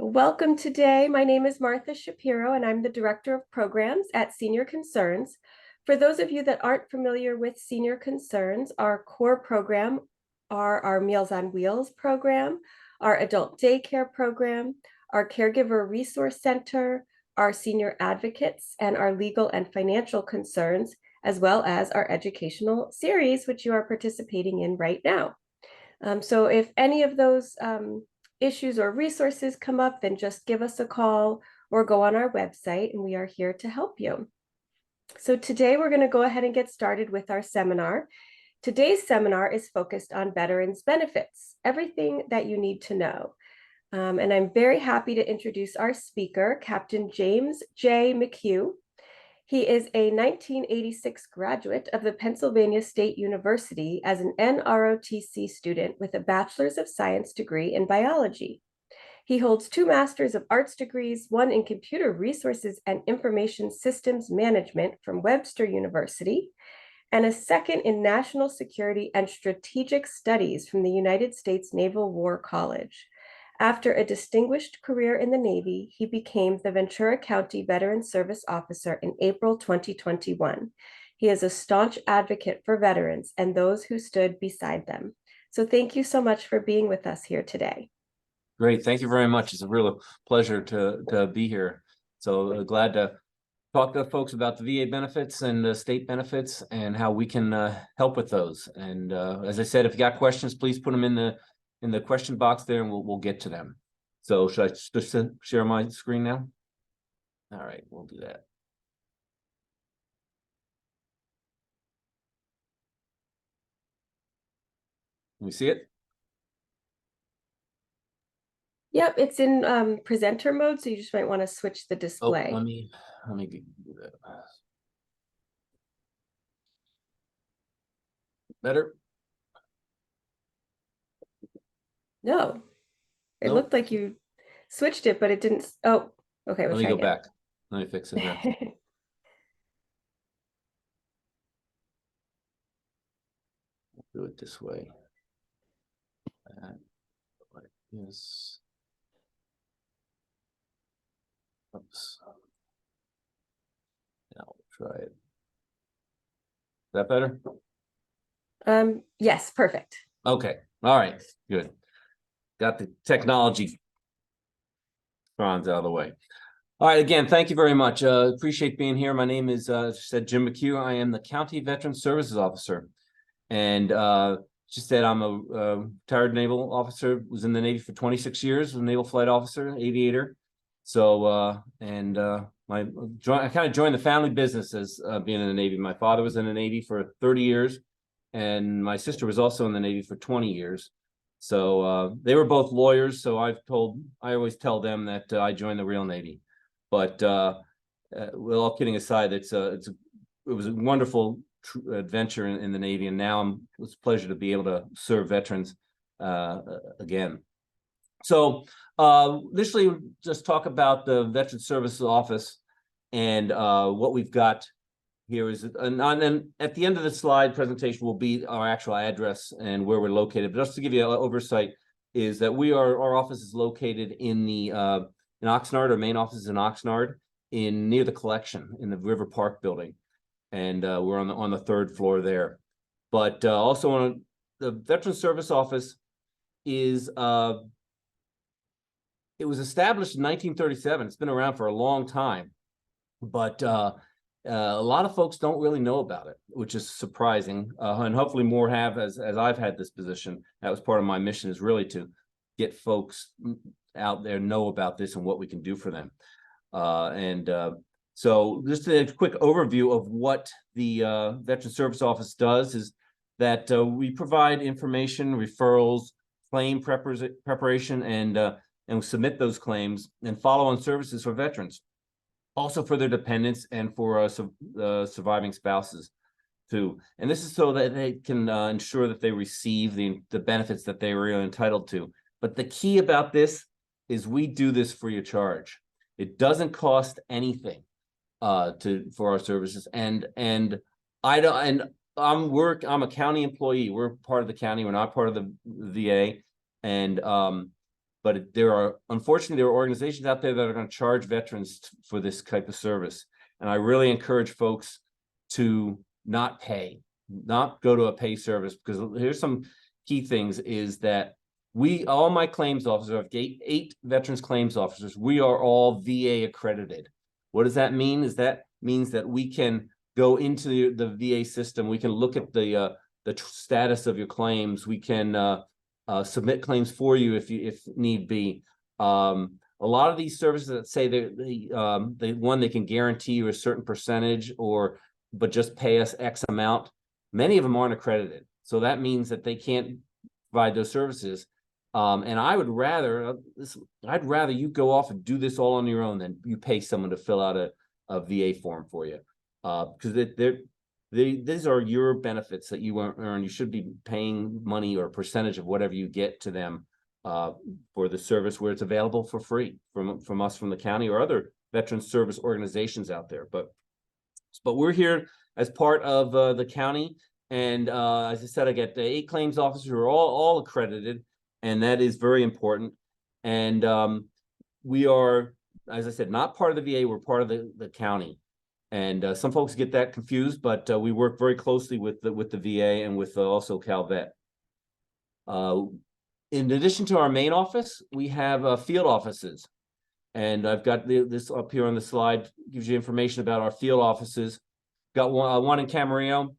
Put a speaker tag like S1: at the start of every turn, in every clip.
S1: Welcome today. My name is Martha Shapiro, and I'm the Director of Programs at Senior Concerns. For those of you that aren't familiar with Senior Concerns, our core program are our Meals on Wheels program, our adult daycare program, our Caregiver Resource Center, our senior advocates, and our legal and financial concerns, as well as our educational series, which you are participating in right now. So if any of those issues or resources come up, then just give us a call or go on our website, and we are here to help you. So today we're going to go ahead and get started with our seminar. Today's seminar is focused on veterans benefits, everything that you need to know. And I'm very happy to introduce our speaker, Captain James J. McHugh. He is a 1986 graduate of the Pennsylvania State University as an NROTC student with a Bachelor's of Science degree in biology. He holds 2 Masters of Arts degrees, one in Computer Resources and Information Systems Management from Webster University, and a second in National Security and Strategic Studies from the United States Naval War College. After a distinguished career in the Navy, he became the Ventura County Veteran Service Officer in April 2021. He is a staunch advocate for veterans and those who stood beside them. So thank you so much for being with us here today.
S2: Great. Thank you very much. It's a real pleasure to be here. So glad to talk to folks about the VA benefits and the state benefits and how we can help with those. And as I said, if you got questions, please put them in the question box there, and we'll get to them. So should I just share my screen now? All right, we'll do that. Can we see it?
S1: Yep, it's in presenter mode, so you just might want to switch the display.
S2: Oh, let me do that. Better?
S1: No, it
S2: Nope.
S1: looked like you switched it, but it didn't. Oh, okay.
S2: Let me go back. Let me fix it now. Do it this way. Like this. Oops. Now we'll try it. Is that better?
S1: Yes, perfect.
S2: Okay. All right. Good. Got the technology out of the way. All right. Again, thank you very much. Appreciate being here. My name is, as I said, Jim McHugh. I am the County Veteran Services Officer. And just said I'm a retired naval officer, was in the Navy for 26 years, was a naval flight officer, aviator. So, I kind of joined the family business as being in the Navy. My father was in the Navy for 30 years, and my sister was also in the Navy for 20 years. So they were both lawyers. So I always tell them that I joined the real Navy. But with all kidding aside, it was a wonderful adventure in the Navy, and now it's a pleasure to be able to serve veterans again. So initially, just talk about the Veteran Services Office and what we've got here is, and at the end of the slide presentation will be our actual address and where we're located. But just to give you an oversight, is that our office is located in Oxnard. Our main office is in Oxnard, near the collection in the River Park building. And we're on the 3rd floor there. But also on the Veteran Service Office is it was established in 1937. It's been around for a long time, but a lot of folks don't really know about it, which is surprising. And hopefully more have as I've had this position. That was part of my mission, is really to get folks out there know about this and what we can do for them. So just a quick overview of what the Veteran Service Office does is that we provide information, referrals, claim preparation, and submit those claims and follow-on services for veterans, also for their dependents and for surviving spouses too. And this is so that they can ensure that they receive the benefits that they were entitled to. But the key about this is we do this free of charge. It doesn't cost anything for our services, and I'm a county employee. We're part of the county. We're not part of the VA, and But unfortunately, there are organizations out there that are going to charge veterans for this type of service. And I really encourage folks to not go to a pay service, because here's some key things is that all my claims officers, I have eight veterans claims officers, we are all VA accredited. What does that mean? That means that we can go into the VA system. We can look at the status of your claims. We can submit claims for you if need be. A lot of these services that say they can guarantee you a certain percentage but just pay us X amount. Many of them aren't accredited. So that means that they can't provide those services. And I'd rather you go off and do this all on your own than you pay someone to fill out a VA form for you. Because these are your benefits that you earn. You should be paying money or a percentage of whatever you get to them for the service where it's available for free from us, from the county or other veteran service organizations out there. But we're here as part of the county. And as I said, I get the 8 claims officers who are all accredited, and that is very important. And we are, as I said, not part of the VA, we're part of the county. And some folks get that confused, but we work very closely with the VA and with also CalVet. In addition to our main office, we have field offices. And I've got this up here on the slide, gives you information about our field offices. Got one in Camarillo,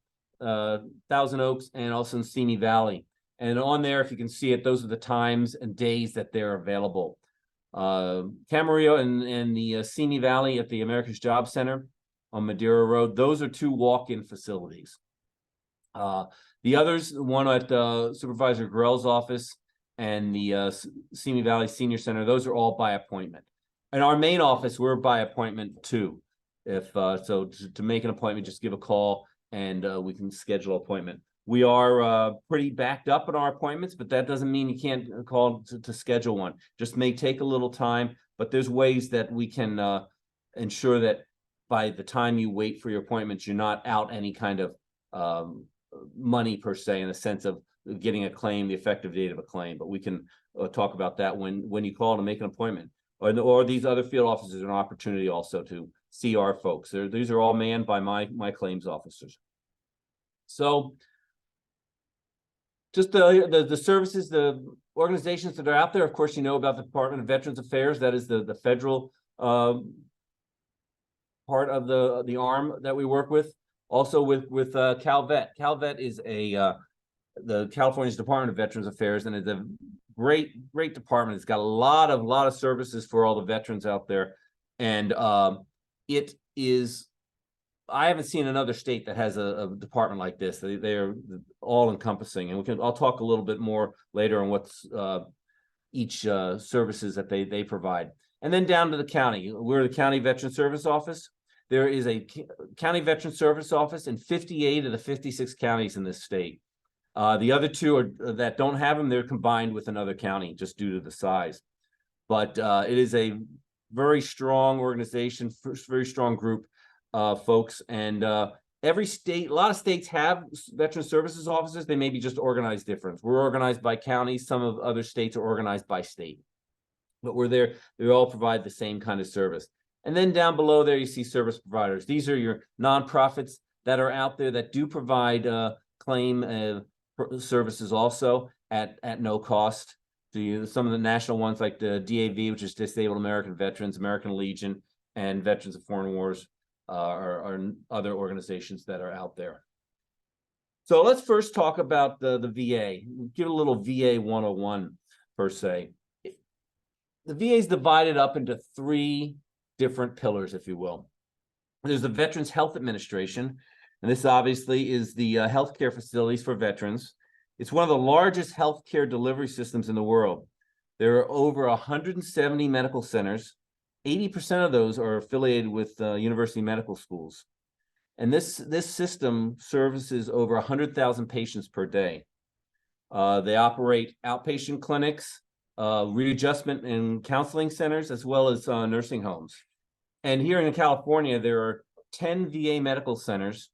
S2: Thousand Oaks, and also in Simi Valley. And on there, if you can see it, those are the times and days that they're available. Camarillo and the Simi Valley at the America's Job Center on Madeira Road, those are 2 walk-in facilities. The others, one at Supervisor Grell's office and the Simi Valley Senior Center, those are all by appointment. And our main office, we're by appointment too. If so, to make an appointment, just give a call and we can schedule an appointment. We are pretty backed up in our appointments, but that doesn't mean you can't call to schedule one. Just may take a little time, but there's ways that we can ensure that by the time you wait for your appointments, you're not out any kind of money per se, in the sense of getting a claim, the effective date of a claim. But we can talk about that when you call to make an appointment. Or these other field officers are an opportunity also to see our folks. These are all manned by my claims officers. So just the services, the organizations that are out there. Of course, you know about the Department of Veterans Affairs. That is the federal part of the arm that we work with. Also with CalVet. CalVet is the California's Department of Veterans Affairs, and it's a great department. It's got a lot of services for all the veterans out there, and it is. I haven't seen another state that has a department like this. They're all encompassing, and I'll talk a little bit more later on what's each services that they provide. And then down to the county, we're the County Veteran Service Office. There is a County Veteran Service Office in 58 of the 56 counties in this state. The other 2 that don't have them, they're combined with another county just due to the size. But it is a very strong organization, very strong group of folks. And every state, a lot of states have veteran services offices. They may be just organized different. We're organized by counties. Some of other states are organized by state. But we're there. They all provide the same kind of service. And then down below there, you see service providers. These are your nonprofits that are out there that do provide claim services also at no cost to you. Some of the national ones like the DAV, which is Disabled American Veterans, American Legion, and Veterans of Foreign Wars are other organizations that are out there. So let's first talk about the VA. Give a little VA 101 per se. The VA is divided up into 3 different pillars, if you will. There's the Veterans Health Administration, and this obviously is the healthcare facilities for veterans. It's one of the largest healthcare delivery systems in the world. There are over 170 medical centers. 80% of those are affiliated with university medical schools. And this system services over 100,000 patients per day. They operate outpatient clinics, readjustment and counseling centers, as well as nursing homes. And here in California, there are 10 VA medical centers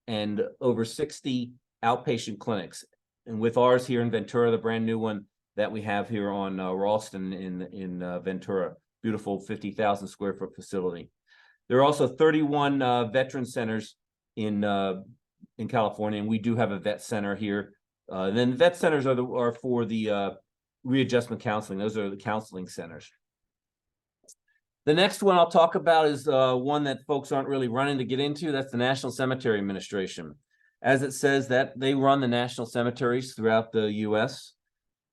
S2: and over 60 outpatient clinics. And with ours here in Ventura, the brand new one, that we have here on Ralston in Ventura. Beautiful 50,000 square foot facility. There are also 31 veteran centers in California, and we do have a vet center here. Then vet centers are for the readjustment counseling. Those are the counseling centers. The next one I'll talk about is one that folks aren't really running to get into. That's the National Cemetery Administration. As it says, that they run the national cemeteries throughout the U.S.,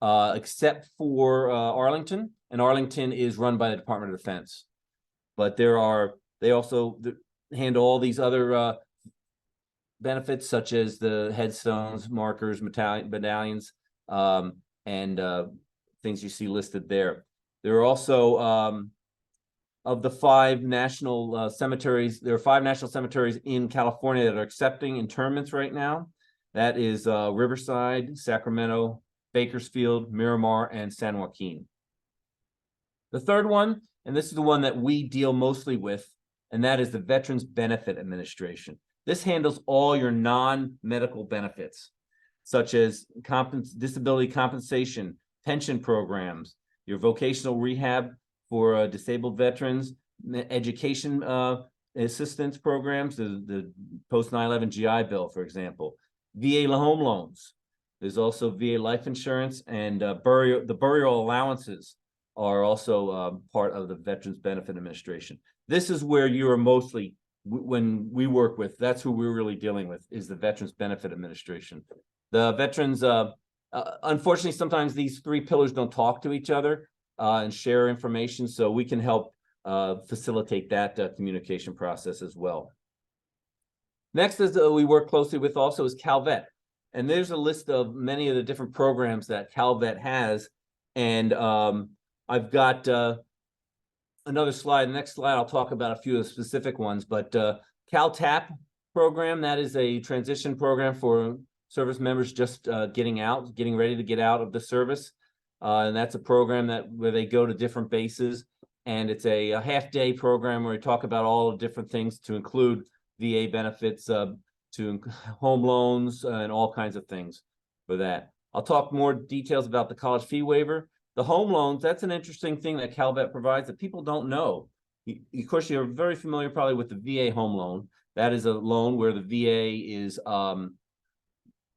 S2: except for Arlington, and Arlington is run by the Department of Defense. But they also handle all these other benefits, such as the headstones, markers, medallions, and things you see listed there. There are also of the 5 national cemeteries, there are 5 national cemeteries in California that are accepting interments right now. That is Riverside, Sacramento, Bakersfield, Miramar, and San Joaquin. The third one, and this is the one that we deal mostly with, and that is the Veterans Benefit Administration. This handles all your non-medical benefits, such as disability compensation, pension programs, your vocational rehab for disabled veterans, education assistance programs, the post 9/11 GI Bill, for example, VA home loans. There's also VA life insurance, and the burial allowances are also part of the Veterans Benefit Administration. This is where you are mostly, when we work with, that's who we're really dealing with, is the Veterans Benefit Administration. The veterans, unfortunately, sometimes these 3 pillars don't talk to each other and share information, so we can help facilitate that communication process as well. Next is we work closely with also is CalVet, and there's a list of many of the different programs that CalVet has, and I've got another slide. The next slide, I'll talk about a few of the specific ones, but CalTAP program, that is a transition program for service members just getting ready to get out of the service. And that's a program where they go to different bases, and it's a half-day program where we talk about all the different things to include VA benefits, to home loans, and all kinds of things for that. I'll talk more details about the college fee waiver. The home loans, that's an interesting thing that CalVet provides that people don't know. Of course, you're very familiar probably with the VA home loan. That is a loan where the VA is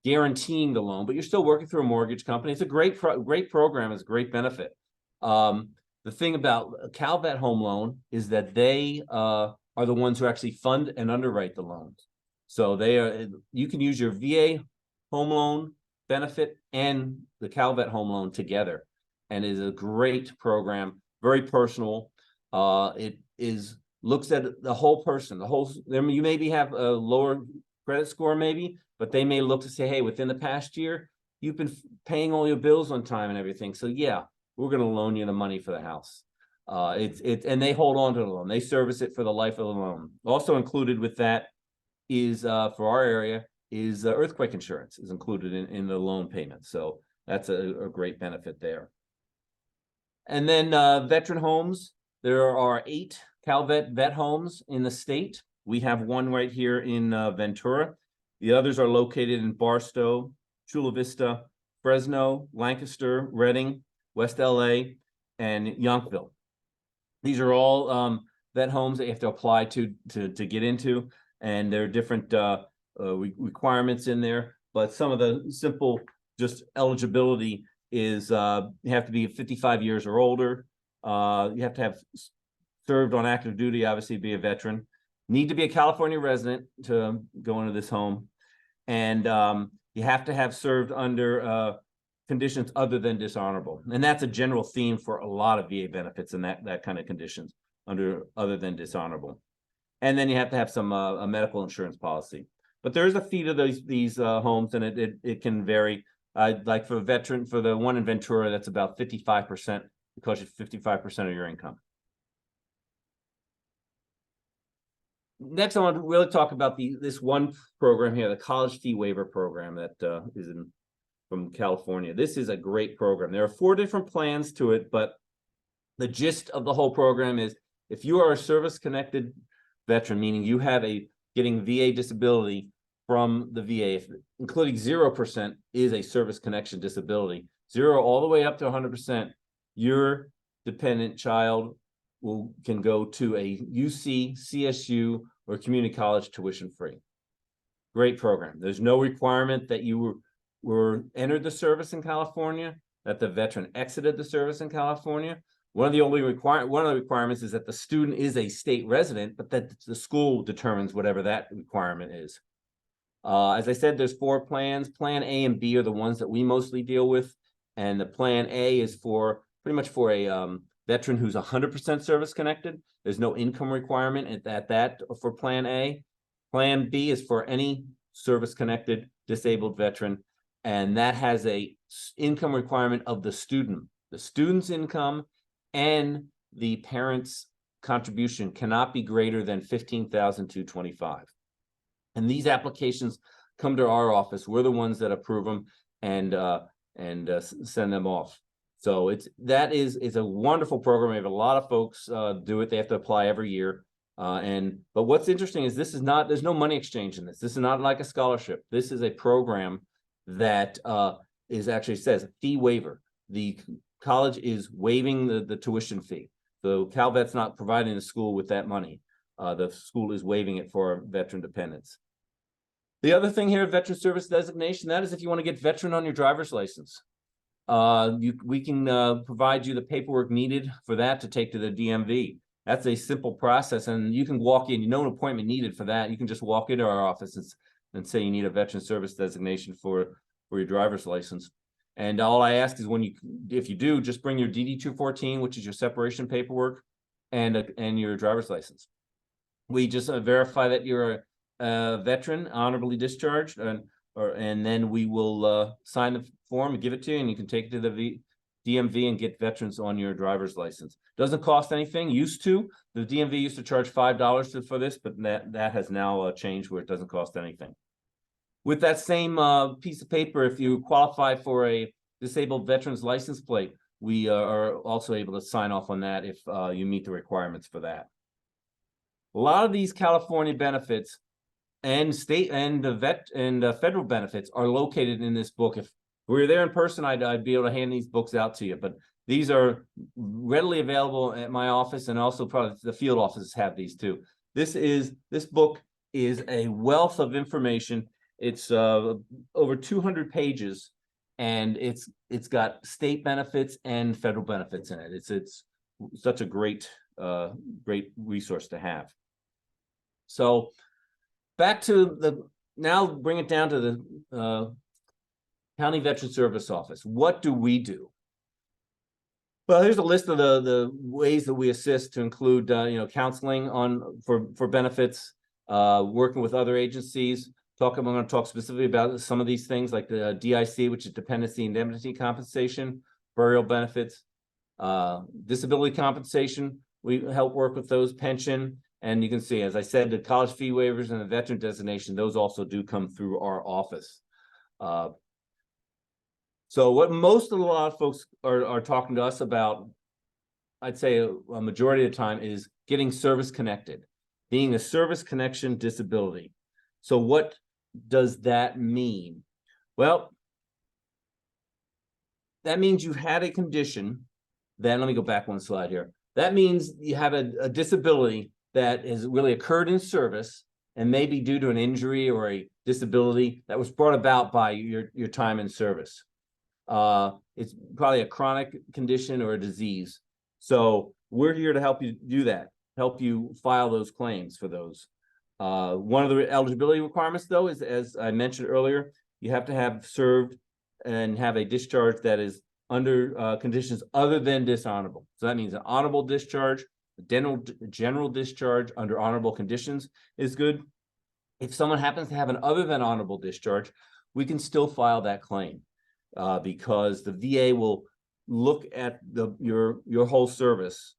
S2: guaranteeing the loan, but you're still working through a mortgage company. It's a great program. It's a great benefit. The thing about a CalVet home loan is that they are the ones who actually fund and underwrite the loans. So you can use your VA home loan benefit and the CalVet home loan together, and it is a great program, very personal. It looks at the whole person, you maybe have a lower credit score maybe, but they may look to say, hey, within the past year, you've been paying all your bills on time and everything. So yeah, we're going to loan you the money for the house. And they hold on to the loan. They service it for the life of the loan. Also included with that is, for our area, is earthquake insurance is included in the loan payment. So that's a great benefit there. And then veteran homes, there are 8 CalVet vet homes in the state. We have one right here in Ventura. The others are located in Barstow, Chula Vista, Fresno, Lancaster, Redding, West LA, and Yonkville. These are all vet homes that you have to apply to get into, and there are different requirements in there. But some of the simple just eligibility is you have to be 55 years or older. You have to have served on active duty, obviously be a veteran. Need to be a California resident to go into this home. And you have to have served under conditions other than dishonorable. And that's a general theme for a lot of VA benefits and that kind of conditions other than dishonorable. And then you have to have some a medical insurance policy. But there is a fee to these homes, and it can vary. Like for a veteran, for the one in Ventura, that's about 55%, because it's 55% of your income. Next, I want to really talk about this one program here, the college fee waiver program that is from California. This is a great program. There are 4 different plans to it, but the gist of the whole program is if you are a service-connected veteran, meaning you have getting VA disability from the VA, including 0% is a service connection disability. 0 all the way up to 100%, your dependent child can go to a UC, CSU, or community college tuition free. Great program. There's no requirement that you were entered the service in California, that the veteran exited the service in California. One of the requirements is that the student is a state resident, but that the school determines whatever that requirement is. As I said, there's 4 plans. Plan A and B are the ones that we mostly deal with. And the plan A is pretty much for a veteran who's 100% service connected. There's no income requirement at that for plan A. Plan B is for any service connected disabled veteran. And that has a income requirement of the student's income, and the parent's contribution cannot be greater than $15,225. And these applications come to our office. We're the ones that approve them and send them off. So that is a wonderful program. We have a lot of folks do it. They have to apply every year. But what's interesting is there's no money exchange in this. This is not like a scholarship. This is a program that actually says fee waiver. The college is waiving the tuition fee. So CalVet's not providing the school with that money. The school is waiving it for veteran dependents. The other thing here, veteran service designation, that is if you want to get veteran on your driver's license. We can provide you the paperwork needed for that to take to the DMV. That's a simple process, and you can walk in. No appointment needed for that. You can just walk into our office and say you need a veteran service designation for your driver's license. And all I ask is if you do, just bring your DD-214, which is your separation paperwork, and your driver's license. We just verify that you're a veteran, honorably discharged, and then we will sign the form and give it to you, and you can take it to the DMV and get veterans on your driver's license. Doesn't cost anything. Used to. The DMV used to charge $5 for this, but that has now changed where it doesn't cost anything. With that same piece of paper, if you qualify for a disabled veteran's license plate, we are also able to sign off on that if you meet the requirements for that. A lot of these California benefits and state and federal benefits are located in this book. If we were there in person, I'd be able to hand these books out to you, but these are readily available at my office, and also probably the field offices have these too. This book is a wealth of information. It's over 200 pages, and it's got state benefits and federal benefits in it. It's such a great resource to have. So back to now bring it down to the County Veteran Service Office. What do we do? Well, here's a list of the ways that we assist, to include counseling for benefits, working with other agencies. I'm going to talk specifically about some of these things, like the DIC, which is dependency indemnity compensation, burial benefits, disability compensation. We help work with those, pension, and you can see, as I said, the college fee waivers and the veteran designation, those also do come through our office. So what a lot of folks are talking to us about, I'd say a majority of the time, is getting service connected, being a service connection disability. So what does that mean? Well, that means you had a condition. Then let me go back one slide here. That means you have a disability that has really occurred in service and may be due to an injury or a disability that was brought about by your time in service. It's probably a chronic condition or a disease. So we're here to help you do that, help you file those claims for those. One of the eligibility requirements, though, is, as I mentioned earlier, you have to have served and have a discharge that is under conditions other than dishonorable. So that means an honorable discharge, general discharge under honorable conditions is good. If someone happens to have an other than honorable discharge, we can still file that claim because the VA will look at your whole service,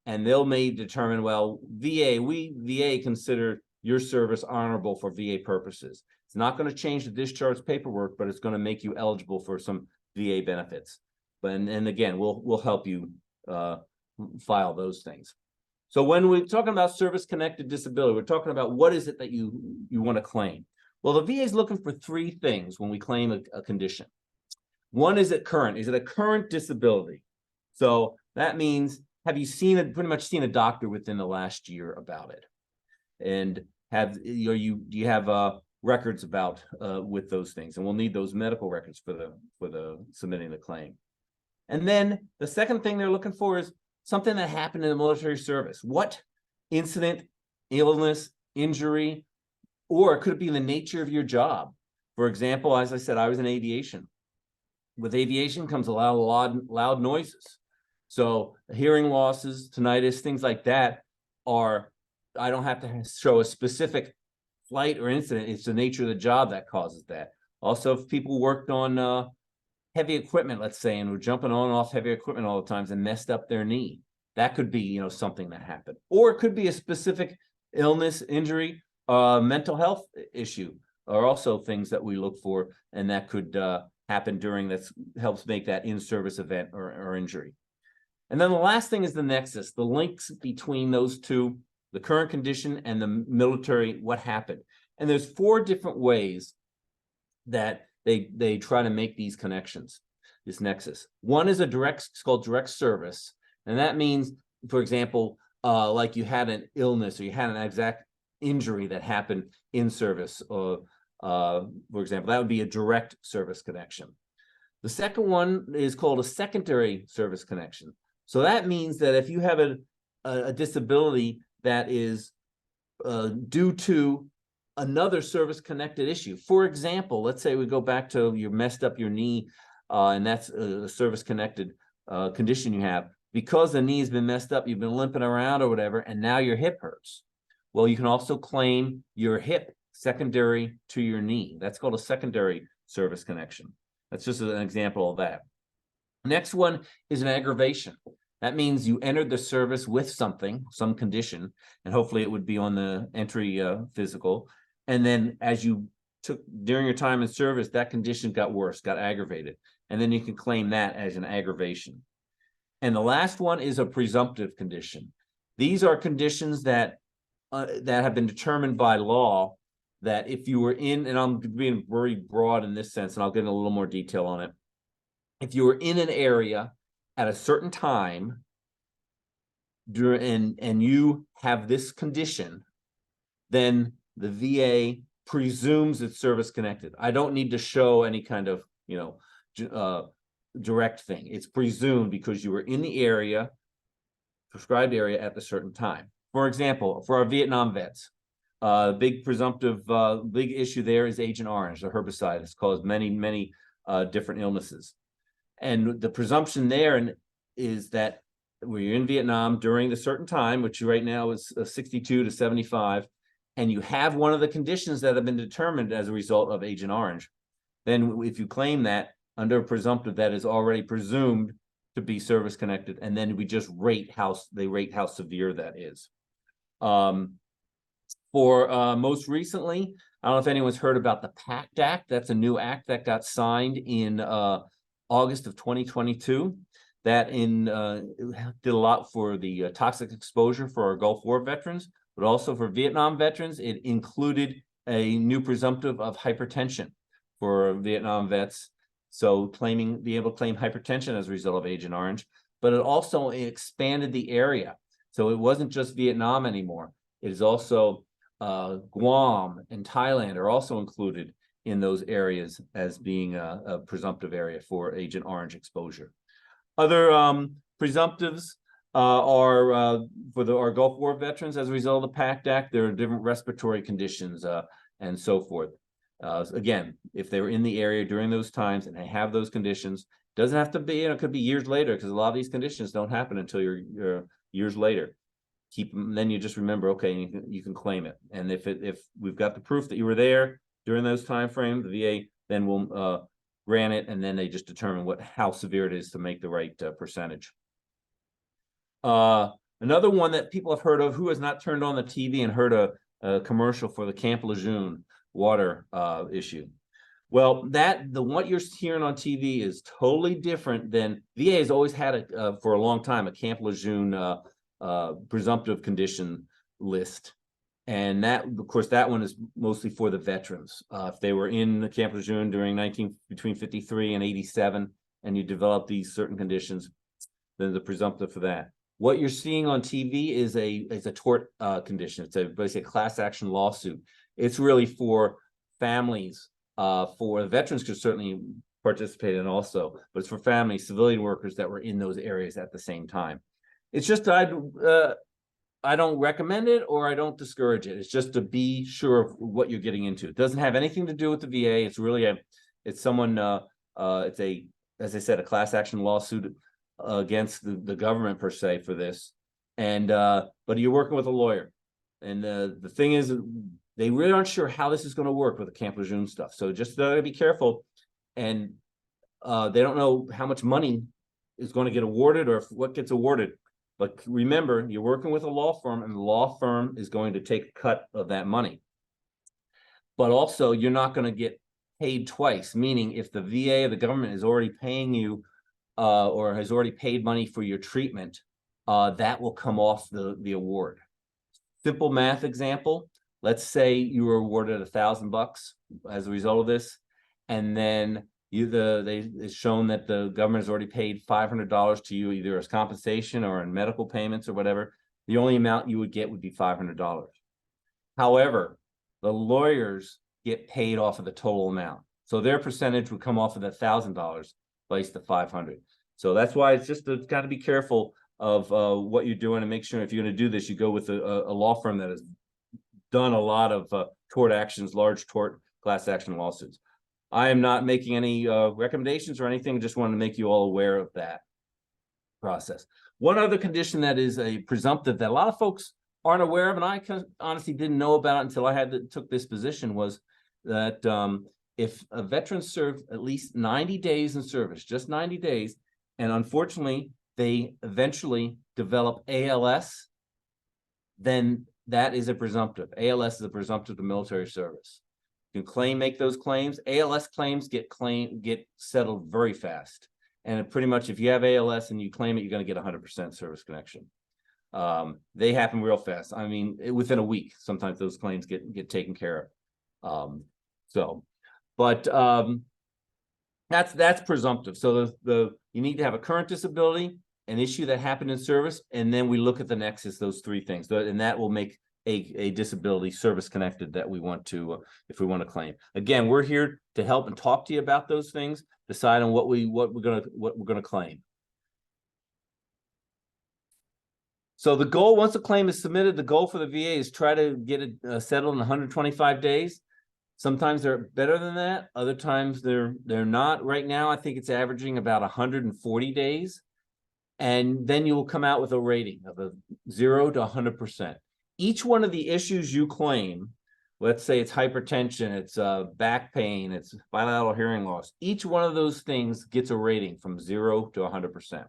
S2: and they'll may determine, well, VA consider your service honorable for VA purposes. It's not going to change the discharge paperwork, but it's going to make you eligible for some VA benefits. And again, we'll help you file those things. So when we're talking about service-connected disability, we're talking about what is it that you want to claim. Well, the VA is looking for 3 things when we claim a condition. One is it current? Is it a current disability? So that means, have you pretty much seen a doctor within the last year about it? And do you have records about with those things? And we'll need those medical records for the submitting the claim. And then the second thing they're looking for is something that happened in the military service. What incident, illness, injury, or it could be the nature of your job. For example, as I said, I was in aviation. With aviation comes a lot of loud noises. So hearing losses, tinnitus, things like that I don't have to show a specific flight or incident. It's the nature of the job that causes that. Also, if people worked on heavy equipment, let's say, and were jumping on and off heavy equipment all the times and messed up their knee, that could be, something that happened. Or it could be a specific illness, injury, mental health issue are also things that we look for, and that could happen that helps make that in-service event or injury. And then the last thing is the nexus, the links between those two, the current condition and the military, what happened. And there's 4 different ways that they try to make these connections, this nexus. One is it's called direct service. And that means, for example, like you had an illness or you had an exact injury that happened in service, or for example, that would be a direct service connection. The second one is called a secondary service connection. So that means that if you have a disability that is due to another service-connected issue. For example, let's say we go back to you messed up your knee, and that's a service-connected condition you have. Because the knee has been messed up, you've been limping around or whatever, and now your hip hurts. Well, you can also claim your hip secondary to your knee. That's called a secondary service connection. That's just an example of that. Next one is an aggravation. That means you entered the service with some condition, and hopefully it would be on the entry physical. And then as you during your time in service, that condition got worse, got aggravated. And then you can claim that as an aggravation. And the last one is a presumptive condition. These are conditions that have been determined by law, that if you were in, and I'm being very broad in this sense, and I'll get in a little more detail on it. If you were in an area at a certain time, and you have this condition, then the VA presumes it's service connected. I don't need to show any kind of, direct thing. It's presumed because you were in the area, prescribed area at a certain time. For example, for our Vietnam vets, big presumptive, big issue there is Agent Orange, the herbicide. It's caused many different illnesses. And the presumption there is that when you're in Vietnam during the certain time, which right now is 62 to 75, and you have one of the conditions that have been determined as a result of Agent Orange, then if you claim that under presumptive, that is already presumed to be service connected, and then we just rate how severe that is. For most recently, I don't know if anyone's heard about the PACT Act. That's a new act that got signed in August of 2022. That did a lot for the toxic exposure for our Gulf War veterans, but also for Vietnam veterans. It included a new presumptive of hypertension for Vietnam vets. So being able to claim hypertension as a result of Agent Orange, but it also expanded the area. So it wasn't just Vietnam anymore. It is also Guam and Thailand are also included in those areas as being a presumptive area for Agent Orange exposure. Other presumptives are for our Gulf War veterans as a result of the PACT Act. There are different respiratory conditions and so forth. Again, if they were in the area during those times and they have those conditions, doesn't have to be, it could be years later, because a lot of these conditions don't happen until you're years later. Keep them, then you just remember, okay, you can claim it. And if we've got the proof that you were there during those time frames, the VA then will grant it, and then they just determine how severe it is to make the right percentage. Another one that people have heard of, who has not turned on the TV and heard a commercial for the Camp Lejeune water issue? Well, what you're hearing on TV is totally different than VA has always had for a long time, a Camp Lejeune presumptive condition list. And that, of course, that one is mostly for the veterans. If they were in the Camp Lejeune during between 53 and 87, and you develop these certain conditions, then the presumptive for that. What you're seeing on TV is a tort condition. It's basically a class action lawsuit. It's really for families. For veterans could certainly participate in also, but it's for families, civilian workers that were in those areas at the same time. It's just I don't recommend it or I don't discourage it. It's just to be sure of what you're getting into. It doesn't have anything to do with the VA. It's really it's someone, it's as I said, a class action lawsuit against the government per se for this. And, but you're working with a lawyer. And the thing is, they really aren't sure how this is going to work with the Camp Lejeune stuff. So just be careful. And they don't know how much money is going to get awarded or what gets awarded. But remember, you're working with a law firm, and the law firm is going to take a cut of that money. But also, you're not going to get paid twice, meaning if the VA or the government is already paying you or has already paid money for your treatment, that will come off the award. Simple math example, let's say you were awarded $1,000 as a result of this, and then it's shown that the government has already paid $500 to you, either as compensation or in medical payments or whatever. The only amount you would get would be $500. However, the lawyers get paid off of the total amount, so their percentage would come off of the $1,000 place to $500. So that's why it's just got to be careful of what you're doing, and make sure if you're going to do this, you go with a law firm that has done a lot of tort actions, large tort class action lawsuits. I am not making any recommendations or anything. Just wanted to make you all aware of that process. One other condition that is a presumptive that a lot of folks aren't aware of, and I honestly didn't know about it until I took this position, was that if a veteran served at least 90 days in service, just 90 days, and unfortunately they eventually develop ALS, then that is a presumptive. ALS is a presumptive to military service. You can make those claims. ALS claims get settled very fast. And pretty much if you have ALS and you claim it, you're going to get 100% service connection. They happen real fast. I mean, within a week, sometimes those claims get taken care of. That's presumptive. So you need to have a current disability, an issue that happened in service, and then we look at the nexus, those three things, and that will make a disability service connected that we want to, if we want to claim. Again, we're here to help and talk to you about those things, decide on what we're gonna claim. So the goal, once a claim is submitted, the goal for the VA is try to get it settled in 125 days. Sometimes they're better than that. Other times they're not. Right now, I think it's averaging about 140 days. And then you will come out with a rating of a 0 to 100%. Each one of the issues you claim, let's say it's hypertension, it's back pain, it's bilateral hearing loss. Each one of those things gets a rating from 0 to 100%.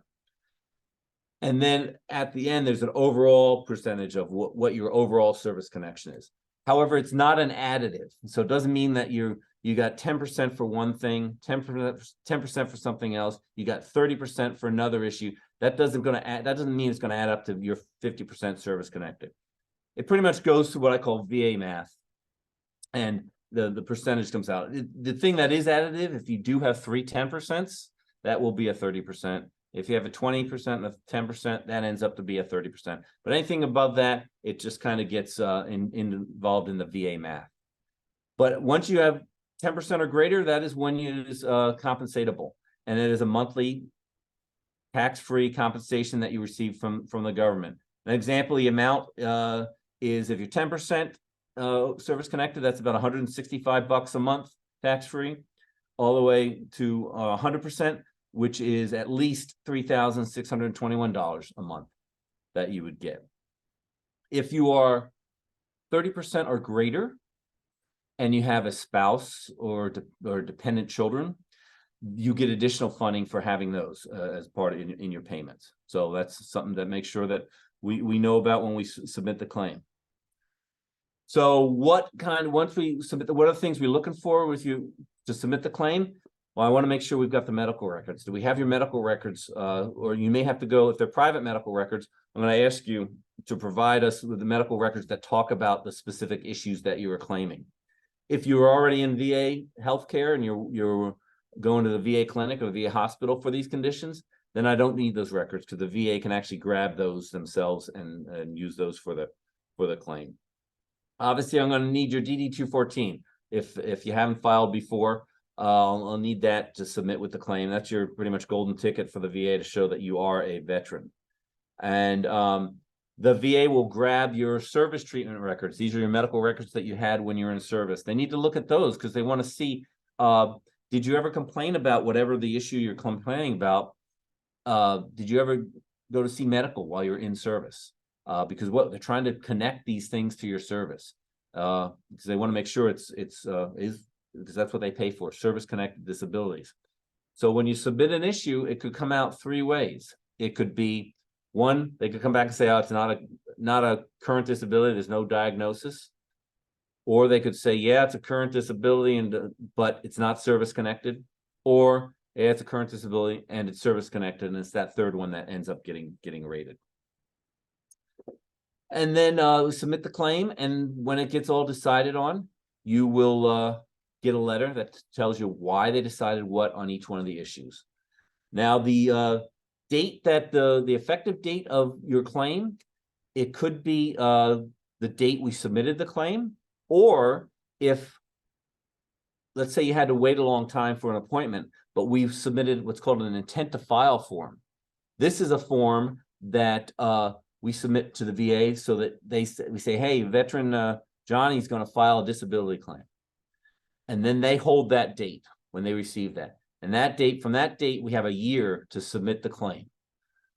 S2: And then at the end, there's an overall percentage of what your overall service connection is. However, it's not an additive. So it doesn't mean that you got 10% for one thing, 10% for something else, you got 30% for another issue. That doesn't mean it's going to add up to your 50% service connected. It pretty much goes to what I call VA math, and the percentage comes out. The thing that is additive, if you do have 3 10%, that will be a 30%. If you have a 20% and a 10%, that ends up to be a 30%. But anything above that, it just kind of gets involved in the VA math. But once you have 10% or greater, that is when it is compensatable, and it is a monthly tax-free compensation that you receive from the government. An example, the amount is if you're 10% service connected, that's about $165 a month tax-free, all the way to 100%, which is at least $3,621 a month that you would get. If you are 30% or greater and you have a spouse or dependent children, you get additional funding for having those as part of in your payments. So that's something that makes sure that we know about when we submit the claim. So once we submit, what are the things we're looking for with you to submit the claim? Well, I want to make sure we've got the medical records. Do we have your medical records? Or you may have to go, if they're private medical records, I'm going to ask you to provide us with the medical records that talk about the specific issues that you are claiming. If you're already in VA healthcare and you're going to the VA clinic or the VA hospital for these conditions, then I don't need those records, because the VA can actually grab those themselves and use those for the claim. Obviously, I'm going to need your DD-214. If you haven't filed before, I'll need that to submit with the claim. That's your pretty much golden ticket for the VA to show that you are a veteran. And the VA will grab your service treatment records. These are your medical records that you had when you were in service. They need to look at those because they want to see, did you ever complain about whatever the issue you're complaining about? Did you ever go to see medical while you're in service? Because what they're trying to connect these things to your service, because they want to make sure it's because that's what they pay for, service-connected disabilities. So when you submit an issue, it could come out three ways. It could be, one, they could come back and say, oh, it's not a current disability, there's no diagnosis. Or they could say, yeah, it's a current disability, but it's not service-connected. Or, yeah, it's a current disability and it's service-connected, and it's that third one that ends up getting rated. And then submit the claim, and when it gets all decided on, you will get a letter that tells you why they decided what on each one of the issues. Now, the date that the effective date of your claim, it could be the date we submitted the claim, or if, let's say you had to wait a long time for an appointment, but we've submitted what's called an intent to file form. This is a form that we submit to the VA so that we say, hey, veteran Johnny's going to file a disability claim. And then they hold that date when they receive that. And that date, from that date, we have a year to submit the claim.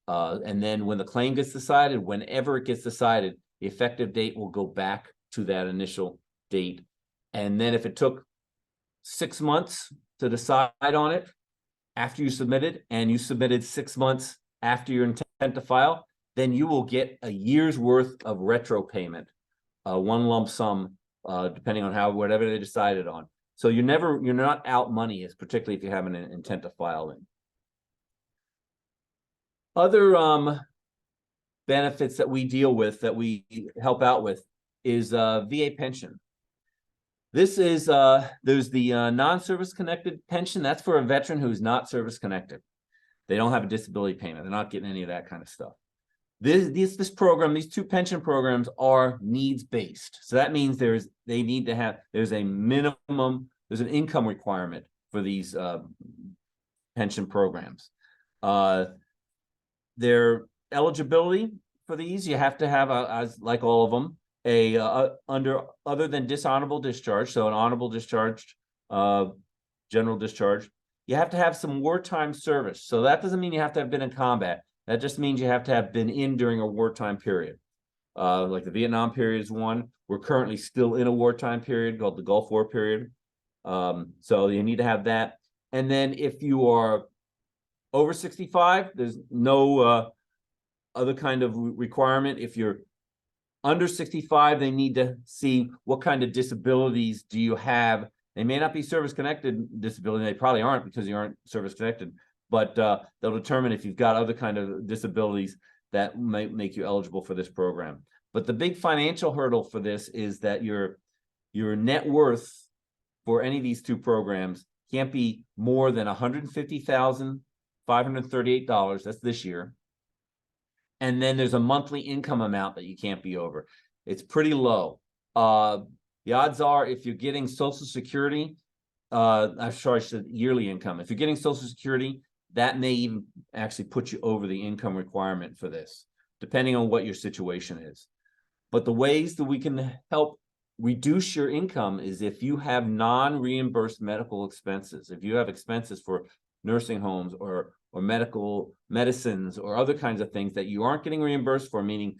S2: And then when the claim gets decided, whenever it gets decided, the effective date will go back to that initial date. And then if it took 6 months to decide on it after you submitted, and you submitted 6 months after your intent to file, then you will get a year's worth of retro payment, one lump sum, depending on whatever they decided on. So you're not out money, particularly if you have an intent to file in. Other benefits that we deal with, that we help out with, is VA pension. This is, there's the non-service connected pension. That's for a veteran who's not service connected. They don't have a disability payment. They're not getting any of that kind of stuff. This program, these two pension programs are needs-based. So that means there's a minimum, there's an income requirement for these pension programs. Their eligibility for these, you have to have, as like all of them, other than dishonorable discharge, so an honorable discharge, general discharge, you have to have some wartime service. So that doesn't mean you have to have been in combat. That just means you have to have been in during a wartime period. Like the Vietnam period is one. We're currently still in a wartime period called the Gulf War period. So you need to have that. And then if you are over 65, there's no other kind of requirement. If you're under 65, they need to see what kind of disabilities do you have. They may not be service-connected disability. They probably aren't, because you aren't service-connected. But they'll determine if you've got other kind of disabilities that might make you eligible for this program. But the big financial hurdle for this is that your net worth for any of these two programs can't be more than $150,538. That's this year. And then there's a monthly income amount that you can't be over. It's pretty low. The odds are, if you're getting Social Security, I'm sorry, I said yearly income. If you're getting Social Security, that may even actually put you over the income requirement for this, depending on what your situation is. But the ways that we can help reduce your income is if you have non-reimbursed medical expenses. If you have expenses for nursing homes or medical medicines or other kinds of things that you aren't getting reimbursed for, meaning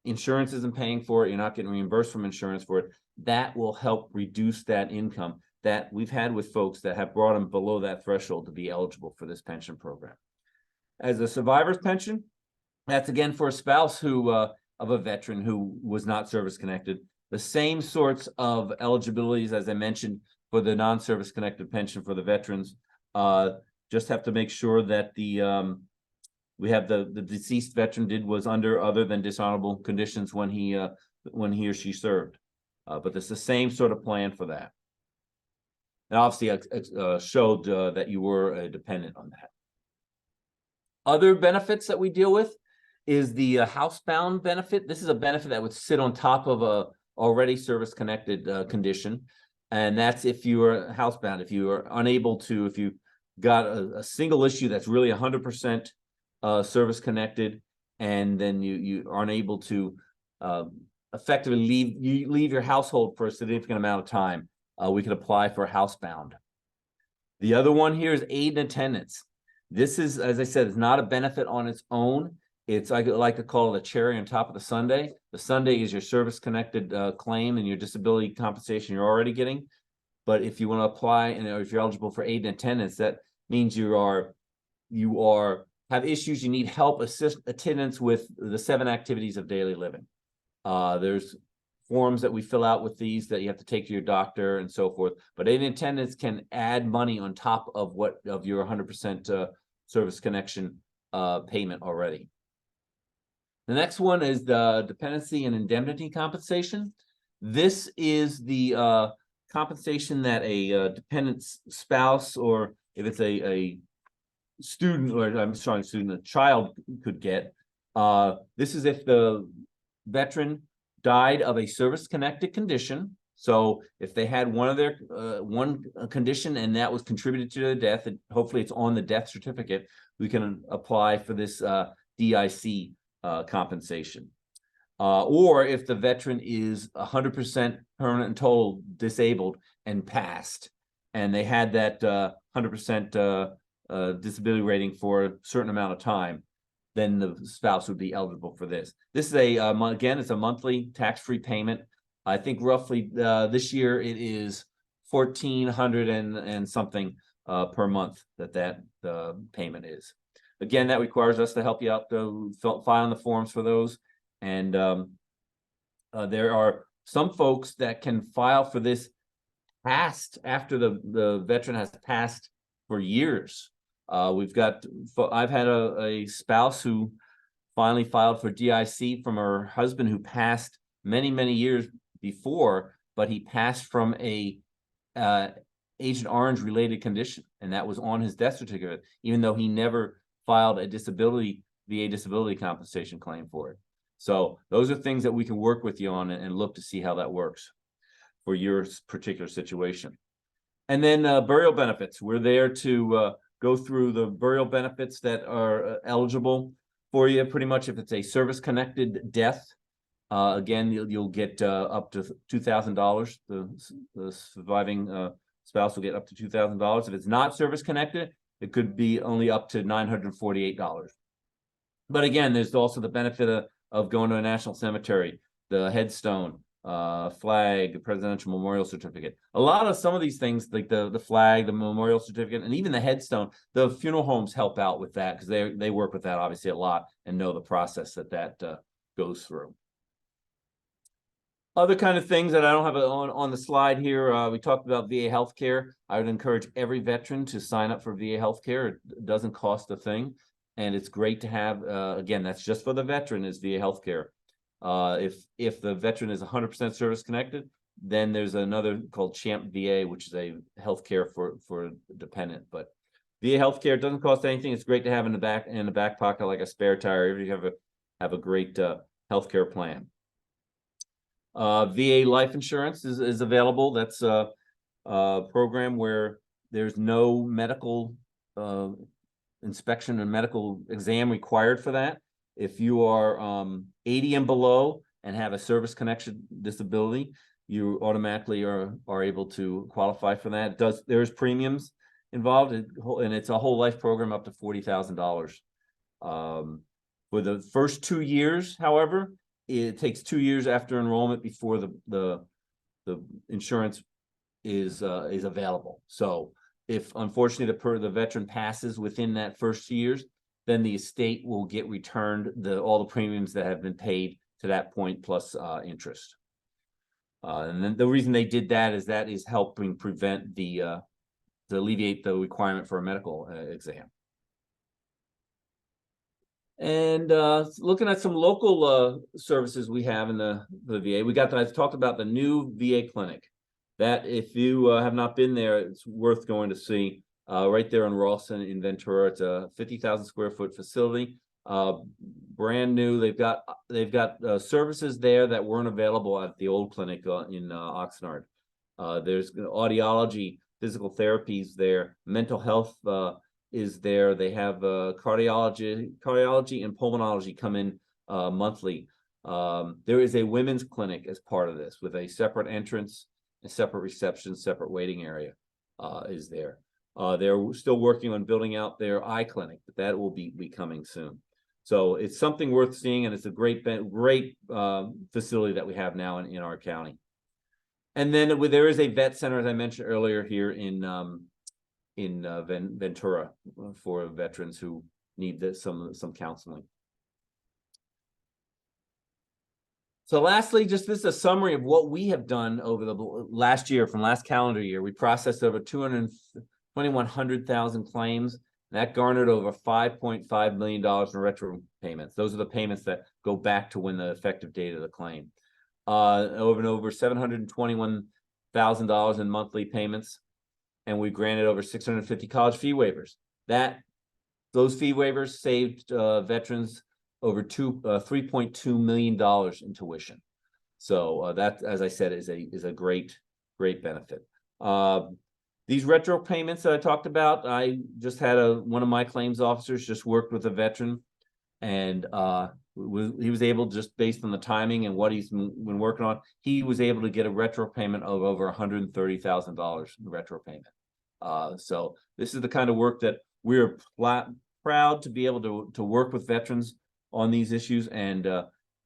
S2: insurance isn't paying for it, you're not getting reimbursed from insurance for it, that will help reduce that income that we've had with folks that have brought them below that threshold to be eligible for this pension program. As a survivor's pension, that's again for a spouse who of a veteran who was not service connected. The same sorts of eligibilities as I mentioned for the non-service connected pension for the veterans Just have to make sure that we have the deceased veteran was under other than dishonorable conditions when he or she served. But it's the same sort of plan for that. And obviously showed that you were a dependent on that. Other benefits that we deal with is the housebound benefit. This is a benefit that would sit on top of a already service-connected condition. And that's if you are housebound, if you are unable to, if you got a single issue that's really 100% service-connected, and then you aren't able to effectively leave your household for a significant amount of time, we could apply for housebound. The other one here is aid and attendance. This is, as I said, it's not a benefit on its own. It's, I like to call it a cherry on top of the sundae. The sundae is your service-connected claim and your disability compensation you're already getting. But if you want to apply, and if you're eligible for aid and attendance, that means you have issues, you need help, attendance with the 7 activities of daily living. There's forms that we fill out with these that you have to take to your doctor and so forth. But aid and attendance can add money on top of your 100% service connection payment already. The next one is the dependency and indemnity compensation. This is the compensation that a dependent spouse, or if it's a student, or I'm sorry, a child could get. This is if the veteran died of a service-connected condition. So if they had one of their one condition and that was contributed to their death, and hopefully it's on the death certificate, we can apply for this DIC compensation. Or if the veteran is 100% permanent and total disabled and passed, and they had that 100% disability rating for a certain amount of time, then the spouse would be eligible for this. This is again, it's a monthly tax-free payment. I think roughly this year it is $1,400 and something per month that payment is. Again, that requires us to help you out to file in the forms for those. And there are some folks that can file for this after the veteran has passed for years. I've had a spouse who finally filed for DIC from her husband who passed many years before, but he passed from a Agent Orange related condition, and that was on his death certificate, even though he never filed a VA disability compensation claim for it. So those are things that we can work with you on and look to see how that works for your particular situation. And then burial benefits. We're there to go through the burial benefits that are eligible for you. Pretty much if it's a service-connected death, again, you'll get up to $2,000. The surviving spouse will get up to $2,000. If it's not service-connected, it could be only up to $948. But again, there's also the benefit of going to a national cemetery, the headstone, flag, the presidential memorial certificate. Some of these things, like the flag, the memorial certificate, and even the headstone, the funeral homes help out with that because they work with that obviously a lot and know the process that goes through. Other kind of things that I don't have on the slide here, we talked about VA healthcare. I would encourage every veteran to sign up for VA healthcare. It doesn't cost a thing, and it's great to have. Again, that's just for the veteran is VA healthcare. If the veteran is 100% service connected, then there's another called Champ VA, which is a healthcare for dependent. But VA healthcare doesn't cost anything. It's great to have in the back pocket like a spare tire if you have a great healthcare plan. VA life insurance is available. That's a program where there's no medical inspection and medical exam required for that. If you are 80 and below and have a service connection disability, you automatically are able to qualify for that. There's premiums involved, and it's a whole life program up to $40,000. For the first 2 years, however, it takes 2 years after enrollment before the insurance is available. So if unfortunately the veteran passes within that first 2 years, then the estate will get returned all the premiums that have been paid to that point plus interest. And then the reason they did that is helping prevent the alleviate the requirement for a medical exam. And looking at some local services we have in the VA, I talked about the new VA clinic. That if you have not been there, it's worth going to see. Right there in Ralston in Ventura, it's a 50,000 square foot facility, brand new. They've got services there that weren't available at the old clinic in Oxnard. There's audiology, physical therapies there, mental health is there. They have cardiology and pulmonology come in monthly. There is a women's clinic as part of this with a separate entrance, a separate reception, separate waiting area is there. They're still working on building out their eye clinic, but that will be coming soon. So it's something worth seeing, and it's a great facility that we have now in our county. And then there is a vet center, as I mentioned earlier, here in Ventura for veterans who need some counseling. So lastly, just this is a summary of what we have done over the last year, from last calendar year. We processed over 2,100,000 claims. That garnered over $5.5 million in retro payments. Those are the payments that go back to when the effective date of the claim. Over $721,000 in monthly payments. And we granted over 650 college fee waivers. Those fee waivers saved veterans over $3.2 million in tuition. So that, as I said, is a great benefit. These retro payments that I talked about, I just had one of my claims officers just worked with a veteran, and he was able, just based on the timing and what he's been working on, he was able to get a retro payment of over $130,000 in retro payment. So this is the kind of work that we're proud to be able to work with veterans on these issues. And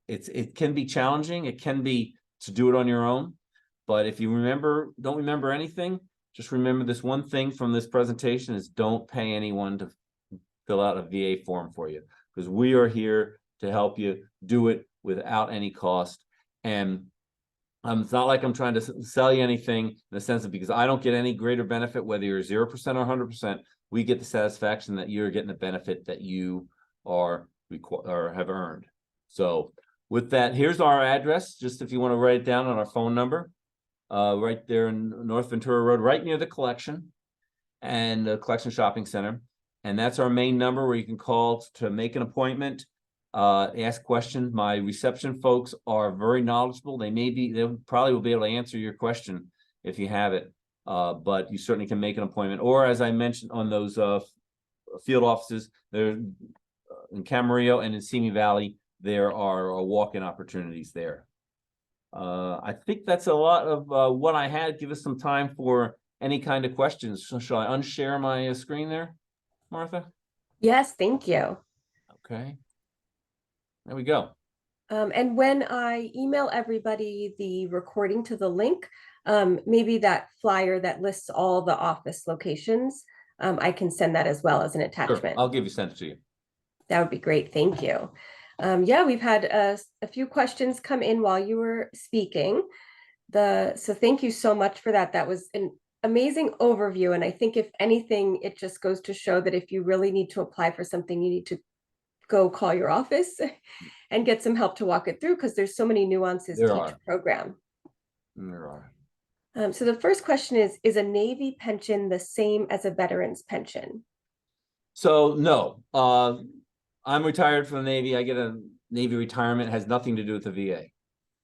S2: it can be challenging. It can be to do it on your own. But if you don't remember anything, just remember this one thing from this presentation is don't pay anyone to fill out a VA form for you, because we are here to help you do it without any cost. And it's not like I'm trying to sell you anything in the sense of, because I don't get any greater benefit, whether you're 0% or 100%, we get the satisfaction that you're getting the benefit that you have earned. So with that, here's our address, just if you want to write it down, on our phone number, right there in North Ventura Road, right near the collection and the collection shopping center. And that's our main number where you can call to make an appointment. Ask questions. My reception folks are very knowledgeable. They probably will be able to answer your question if you have it. But you certainly can make an appointment. Or, as I mentioned, on those field offices, there in Camarillo and in Simi Valley, there are walk-in opportunities there. I think that's a lot of what I had. Give us some time for any kind of questions. So shall I unshare my screen there, Martha?
S1: Yes, thank you.
S2: Okay. There we go.
S1: And when I email everybody the recording to the link, maybe that flyer that lists all the office locations, I can send that as well as an attachment.
S2: Sure. I'll give you sent to you.
S1: That would be great. Thank you. Yeah, we've had a few questions come in while you were speaking. So thank you so much for that. That was an amazing overview. And I think if anything, it just goes to show that if you really need to apply for something, you need to go call your office and get some help to walk it through, because there's so many nuances to each program.
S2: There are.
S1: So the first question is a Navy pension the same as a veteran's pension?
S2: So no, I'm retired from the Navy. I get a Navy retirement. It has nothing to do with the VA.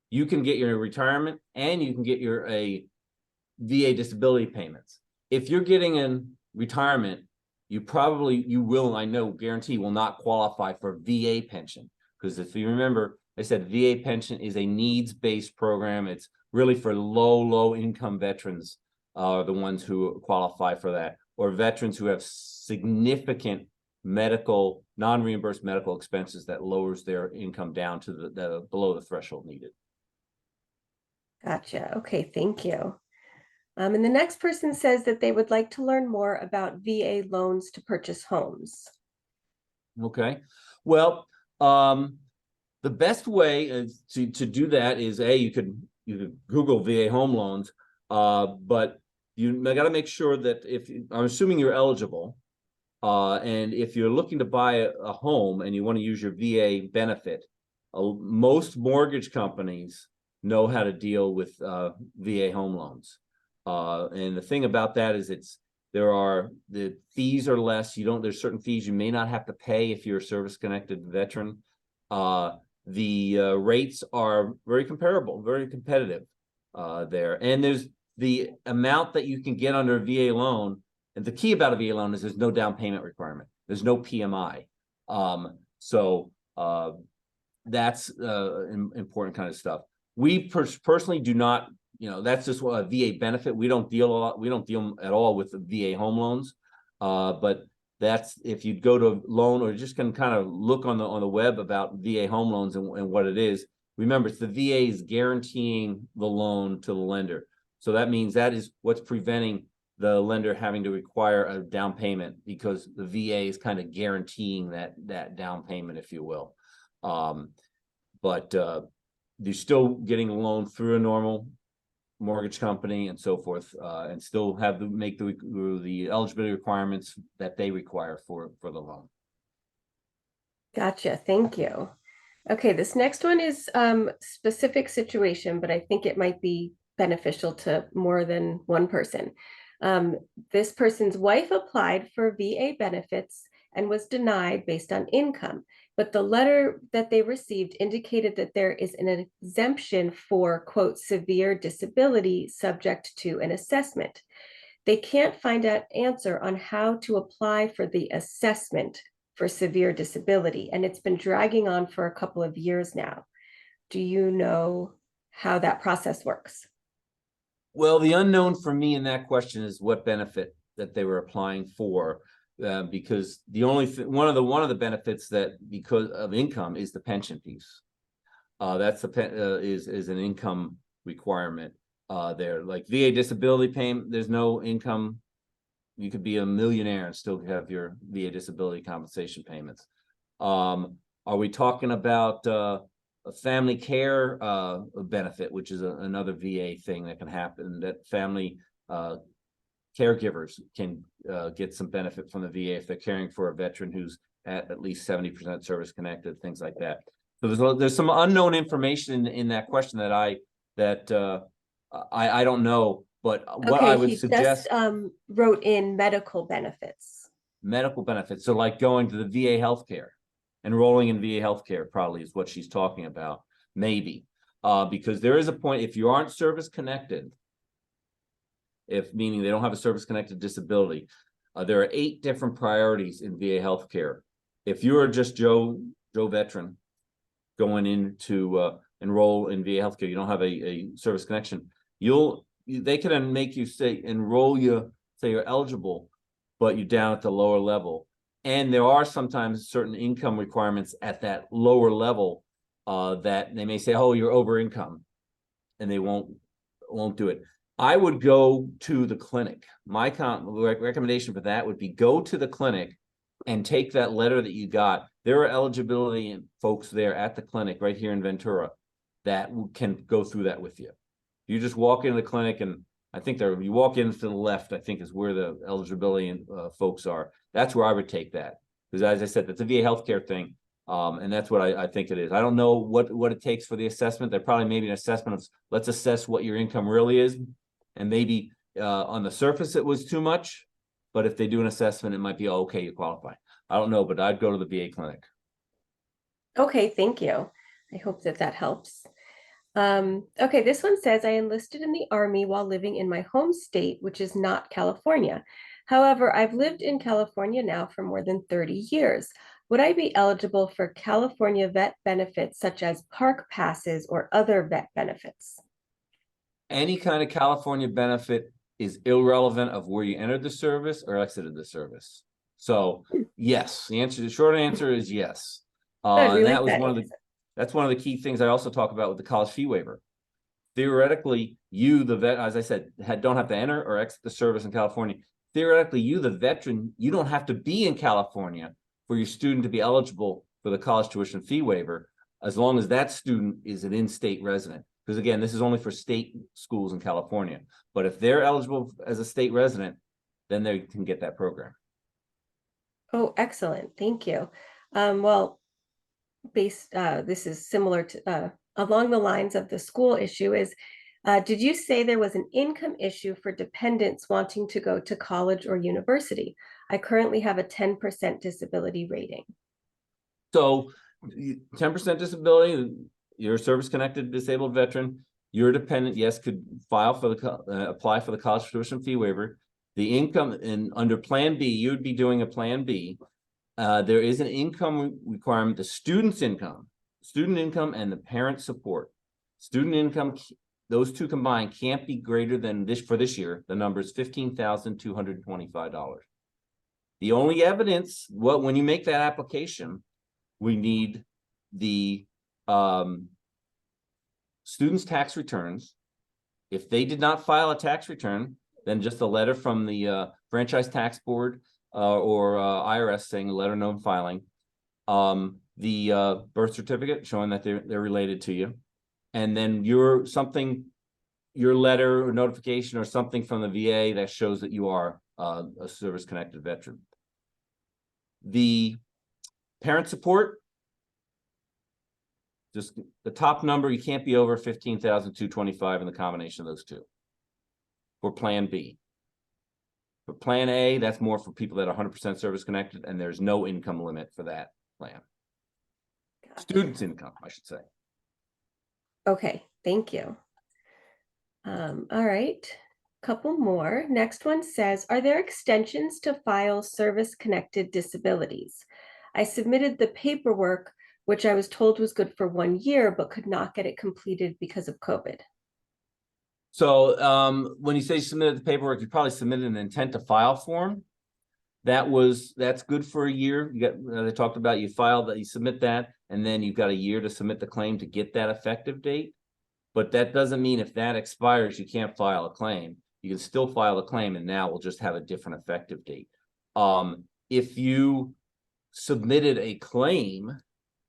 S2: You can get your retirement and you can get your VA disability payments. If you're getting in retirement, you will, I know, guarantee will not qualify for VA pension. Because if you remember, I said VA pension is a needs-based program. It's really for low income veterans are the ones who qualify for that, or veterans who have significant medical, non-reimbursed medical expenses that lowers their income down to the below the threshold needed.
S1: Gotcha. Okay, thank you. And the next person says that they would like to learn more about VA loans to purchase homes.
S2: Okay. Well, the best way to do that is you could Google VA home loans, but you got to make sure that I'm assuming you're eligible, and if you're looking to buy a home and you want to use your VA benefit, most mortgage companies know how to deal with VA home loans. And the thing about that is the fees are less. There's certain fees you may not have to pay if you're a service-connected veteran. The rates are very comparable, very competitive there. And there's the amount that you can get under a VA loan. And the key about a VA loan is there's no down payment requirement. There's no PMI. So that's important kind of stuff. We personally do not, that's just a VA benefit. We don't deal at all with the VA home loans. But that's, if you go to loan or just can kind of look on the web about VA home loans and what it is. Remember, it's the VA is guaranteeing the loan to the lender. So that means that is what's preventing the lender having to require a down payment, because the VA is kind of guaranteeing that down payment, if you will. But you're still getting a loan through a normal mortgage company and so forth, and still have to make the eligibility requirements that they require for the loan.
S1: Gotcha. Thank you. Okay, this next one is specific situation, but I think it might be beneficial to more than one person. This person's wife applied for VA benefits and was denied based on income, but the letter that they received indicated that there is an exemption for, quote, severe disability subject to an assessment. They can't find an answer on how to apply for the assessment for severe disability, and it's been dragging on for a couple of years now. Do you know how that process works?
S2: Well, the unknown for me in that question is what benefit that they were applying for, because the only one of the benefits that because of income is the pension piece. That's is an income requirement there. Like VA disability payment, there's no income. You could be a millionaire and still have your VA disability compensation payments. Are we talking about a family care benefit, which is another VA thing that can happen, that family caregivers can get some benefit from the VA if they're caring for a veteran who's at least 70% service connected, things like that. So there's some unknown information in that question that I don't know, but what I would suggest,
S1: just wrote in medical benefits.
S2: Medical benefits. So like going to the VA healthcare, enrolling in VA healthcare probably is what she's talking about, maybe. Because there is a point, if you aren't service connected, meaning they don't have a service connected disability, there are 8 different priorities in VA healthcare. If you are just Joe veteran going in to enroll in VA healthcare, you don't have a service connection, they can make you enroll you, say you're eligible, but you're down at the lower level. And there are sometimes certain income requirements at that lower level that they may say, oh, you're over income, and they won't do it. I would go to the clinic. My recommendation for that would be go to the clinic and take that letter that you got. There are eligibility folks there at the clinic right here in Ventura that can go through that with you. You just walk into the clinic, and I think you walk in to the left, I think is where the eligibility folks are. That's where I would take that. Because as I said, that's a VA healthcare thing. And that's what I think it is. I don't know what it takes for the assessment. There probably maybe an assessment of, let's assess what your income really is. And maybe on the surface it was too much. But if they do an assessment, it might be, oh, okay, you qualify. I don't know, but I'd go to the VA clinic.
S1: Okay, thank you. I hope that helps. Okay, this one says, I enlisted in the Army while living in my home state, which is not California. However, I've lived in California now for more than 30 years. Would I be eligible for California vet benefits such as park passes or other vet benefits?
S2: Any kind of California benefit is irrelevant of where you entered the service or exited the service. So yes, the short answer is yes. And that was that's one of the key things I also talk about with the college fee waiver. Theoretically, you, the vet, as I said, don't have to enter or exit the service in California. Theoretically, you, the veteran, you don't have to be in California for your student to be eligible for the college tuition fee waiver, as long as that student is an in-state resident. because again, this is only for state schools in California. But if they're eligible as a state resident, then they can get that program.
S1: Oh, excellent. Thank you. Well, this is similar to along the lines of the school issue is, did you say there was an income issue for dependents wanting to go to college or university? I currently have a 10% disability rating.
S2: So 10% disability, you're a service-connected disabled veteran, you're a dependent, yes, could file for the apply for the college tuition fee waiver. The income under Plan B, you'd be doing a Plan B. There is an income requirement, the student income and the parent support. Student income, those two combined can't be greater than this for this year. The number is $15,225. The only evidence, when you make that application, we need the students' tax returns. If they did not file a tax return, then just a letter from the franchise tax board or IRS saying a letter no filing, the birth certificate showing that they're related to you, and then your letter or notification or something from the VA that shows that you are a service-connected veteran. The parent support, just the top number, you can't be over 15,225 in the combination of those two for Plan B. For Plan A, that's more for people that are 100% service connected, and there's no income limit for that plan. Gotcha. Students' income, I should say.
S1: Okay, thank you. All right, couple more. Next one says, are there extensions to file service-connected disabilities? I submitted the paperwork, which I was told was good for 1 year, but could not get it completed because of COVID.
S2: So when you say submitted the paperwork, you probably submitted an intent to file form. That's good for a year. You got, they talked about, you file that, you submit that, and then you've got a year to submit the claim to get that effective date. But that doesn't mean if that expires, you can't file a claim. You can still file a claim, and now we'll just have a different effective date. If you submitted a claim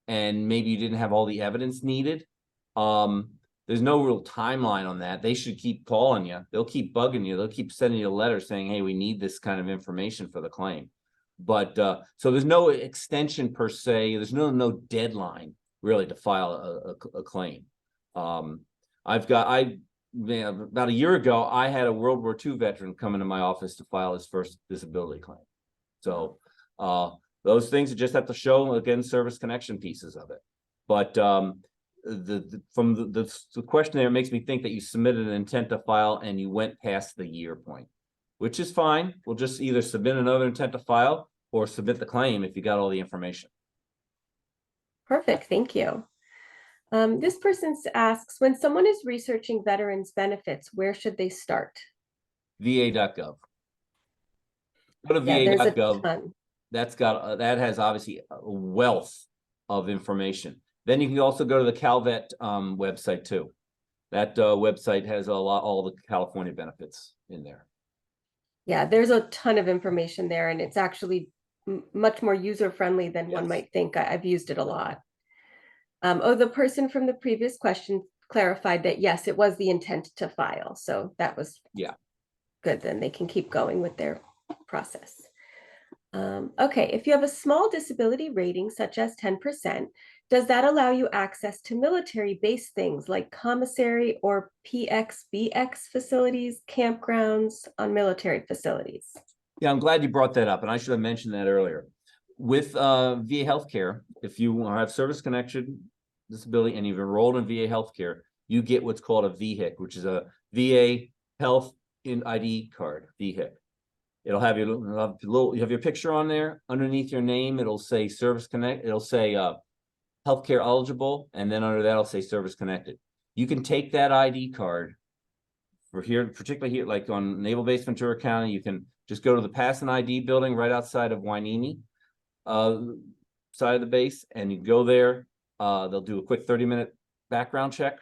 S2: and maybe you didn't have all the evidence needed, there's no real timeline on that. They should keep calling you. They'll keep bugging you. They'll keep sending you a letter saying, hey, we need this kind of information for the claim. But so there's no extension per se. There's no deadline really to file a claim. About a year ago, I had a World War II veteran come into my office to file his first disability claim. So those things you just have to show, again, service connection pieces of it. But the question there makes me think that you submitted an intent to file and you went past the year point, which is fine. We'll just either submit another intent to file or submit the claim if you got all the information.
S1: Perfect, thank you. This person asks, when someone is researching veterans benefits, where should they start?
S2: VA.gov. Go to VA.gov. That has obviously a wealth of information. Then you can also go to the CalVet website too. That website has all the California benefits in there. Yeah,
S1: there's a ton of information there, and it's actually much more user-friendly than one might think. I've used it a lot. The person from the previous question clarified that, yes, it was the intent to file. So that was good. Then they can keep going with their process. Okay, if you have a small disability rating, such as 10%, does that allow you access to military-based things like commissary or PXBX facilities, campgrounds on military facilities?
S2: Yeah, I'm glad you brought that up, and I should have mentioned that earlier. With VA healthcare, if you have service connection disability and you've enrolled in VA healthcare, you get what's called a VHIC, which is a VA Health ID card, VHIC. It'll have you have your picture on there. Underneath your name, it'll say service connect. It'll say healthcare eligible, and then under that, it'll say service connected. You can take that ID card for here, particularly here, like on Naval Base Ventura County. You can just go to the Pass and ID building right outside of Hueneme side of the base, and you go there. They'll do a quick 30-minute background check.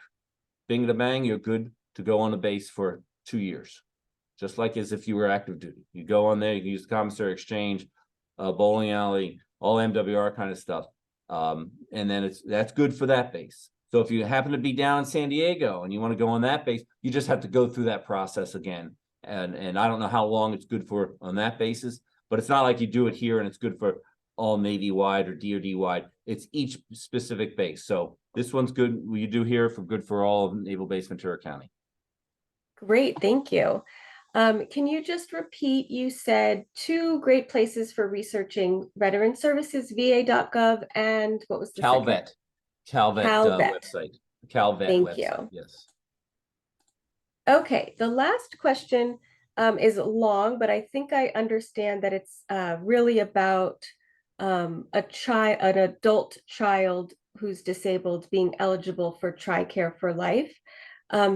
S2: Bing to bang, you're good to go on the base for 2 years. Just like as if you were active duty. You go on there, you can use the commissary exchange, bowling alley, all MWR kind of stuff. And then that's good for that base. So if you happen to be down in San Diego and you want to go on that base, you just have to go through that process again. And I don't know how long it's good for on that basis, but it's not like you do it here and it's good for all Navy wide or DoD wide. It's each specific base. So this one's good. You do here for good for all of Naval Base Ventura County.
S1: Great, thank you. Can you just repeat, you said 2 great places for researching veteran services, va.gov, and what was the second?
S2: Calvet
S1: Calvet.
S2: website. Calvet
S1: Thank
S2: website,
S1: you.
S2: yes.
S1: Okay, the last question is long, but I think I understand that it's really about an adult child who's disabled being eligible for TRICARE for life.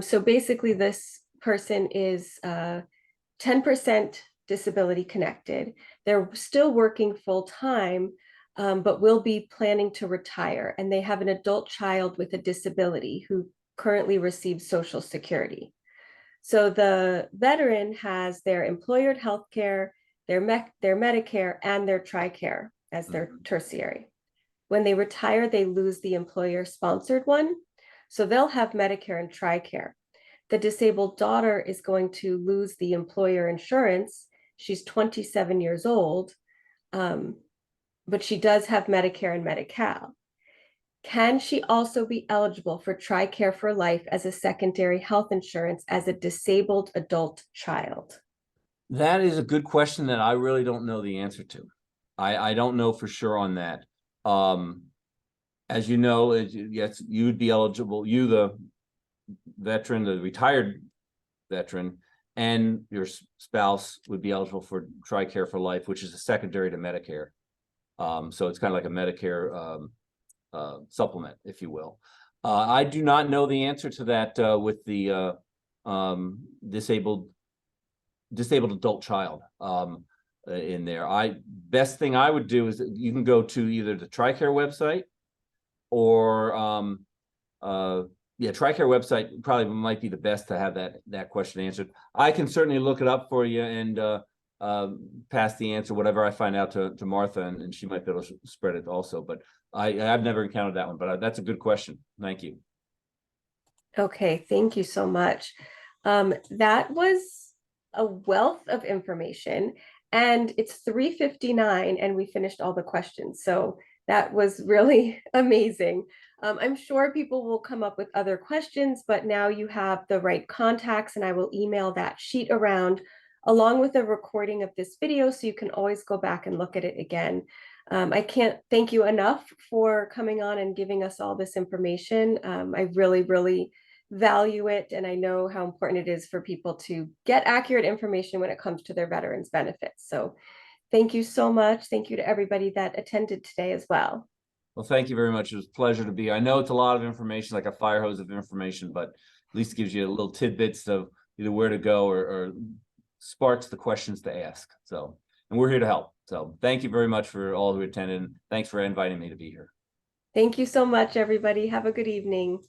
S1: So basically, this person is 10% disability connected. They're still working full time, but will be planning to retire. And they have an adult child with a disability who currently receives Social Security. So the veteran has their employer health care, their Medicare, and their TRICARE as their tertiary. When they retire, they lose the employer-sponsored one. So they'll have Medicare and TRICARE. The disabled daughter is going to lose the employer insurance. She's 27 years old, but she does have Medicare and Medi-Cal. Can she also be eligible for TRICARE for life as a secondary health insurance as a disabled adult child?
S2: That is a good question that I really don't know the answer to. I don't know for sure on that. As you know, yes, you would be eligible, you, the veteran, the retired veteran, and your spouse would be eligible for TRICARE for life, which is a secondary to Medicare. So it's kind of like a Medicare supplement, if you will. I do not know the answer to that with the disabled adult child in there. Best thing I would do is you can go to either the TRICARE website or TRICARE website probably might be the best to have that question answered. I can certainly look it up for you and pass the answer, whatever I find out to Martha, and she might be able to spread it also. But I've never encountered that one, but that's a good question. Thank you.
S1: Okay, thank you so much. That was a wealth of information, and it's 3:59 and we finished all the questions. So that was really amazing. I'm sure people will come up with other questions, but now you have the right contacts, and I will email that sheet around along with a recording of this video so you can always go back and look at it again. I can't thank you enough for coming on and giving us all this information. I really, really value it, and I know how important it is for people to get accurate information when it comes to their veterans benefits. So thank you so much. Thank you to everybody that attended today as well.
S2: Well, thank you very much. It was a pleasure to be. I know it's a lot of information, like a fire hose of information, but at least gives you a little tidbits of either where to go or sparks the questions to ask. So, and we're here to help. So thank you very much for all who attended. Thanks for inviting me to be here.
S1: Thank you so much, everybody. Have a good evening.